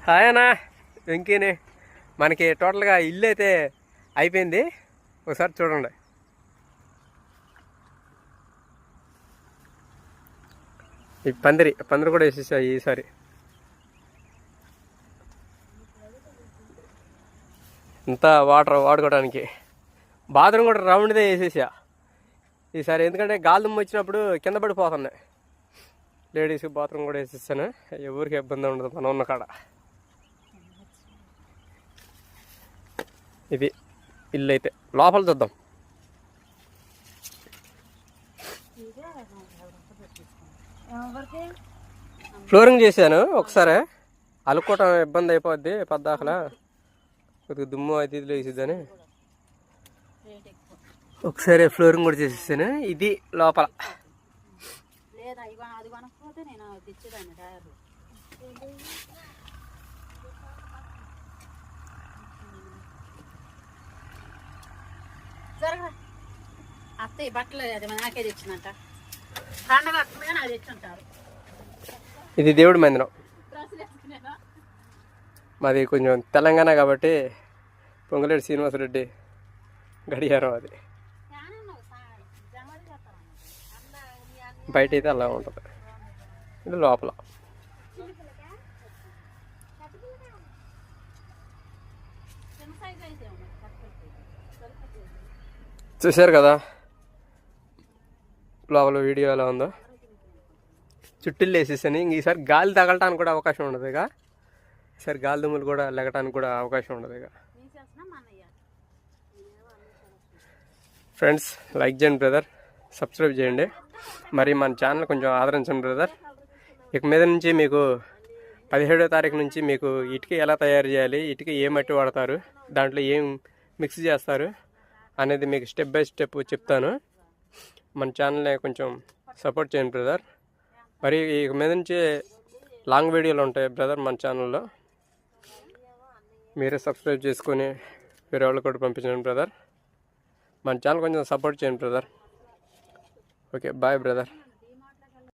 Hi అన్న వెంకీని. మనకి టోటల్గా ఇల్లు అయితే అయిపోయింది. ఒకసారి చూడండి. ఈ పందిరి కూడా వేసేసా ఈసారి. ఇంత వాటర్ వాడుకోవడానికి. బాత్రూమ్ కూడా రౌండ్దే వేసేసా ఈసారి, ఎందుకంటే గాలి దుమ్ము వచ్చినప్పుడు కింద పడిపోతున్నాయి. లేడీస్కి బాత్రూమ్ కూడా వేసేసాను, ఎవరికి ఇబ్బంది ఉండదు మనం ఉన్న కాడ. ఇది ఇల్లు అయితే లోపల చూద్దాం. ఫ్లోరింగ్ చేశాను, ఒకసారి అలుక్కోవటం ఇబ్బంది అయిపోద్ది పద్దాకలా, కొద్దిగా దుమ్ము అది ఇదిలో వేసిద్దని ఒకసారి ఫ్లోరింగ్ కూడా చేసేసాను. ఇది లోపల. అత్తయ్య బట్టలు అది నాకే తెచ్చిందంట. ఇది దేవుడి మందిరం. మాది కొంచెం తెలంగాణ కాబట్టి పొంగులేటి శ్రీనివాసరెడ్డి గడియారం అది. బయట అయితే అలా ఉంటుంది. ఇది లోపల. చూశారు కదా లోపల వీడియో ఎలా ఉందో. చుట్టిల్లు వేసేసాను. ఇంక ఈసారి గాలి తగలటానికి కూడా అవకాశం ఉండదు. ఇక ఈసారి గాలి దుమ్ములు కూడా లెగటానికి కూడా అవకాశం ఉండదు. ఇక ఫ్రెండ్స్, లైక్ చేయండి బ్రదర్, సబ్స్క్రైబ్ చేయండి, మరి మన ఛానల్ కొంచెం ఆదరించండి బ్రదర్. ఇక మీద నుంచి మీకు 17వ తారీఖు నుంచి మీకు ఇటుక ఎలా తయారు చేయాలి, ఇటుక ఏ మట్టి వాడతారు, దాంట్లో ఏం మిక్స్ చేస్తారు అనేది మీకు స్టెప్ బై స్టెప్ చెప్తాను. మన ఛానల్ని కొంచెం సపోర్ట్ చేయండి బ్రదర్. మరి ఇక మీద నుంచి లాంగ్ వీడియోలు ఉంటాయి బ్రదర్ మన ఛానల్లో. మీరే సబ్స్క్రైబ్ చేసుకొని వేరే వాళ్ళు కూడా పంపించండి బ్రదర్. మన ఛానల్ కొంచెం సపోర్ట్ చేయండి బ్రదర్. Okay, bye brother.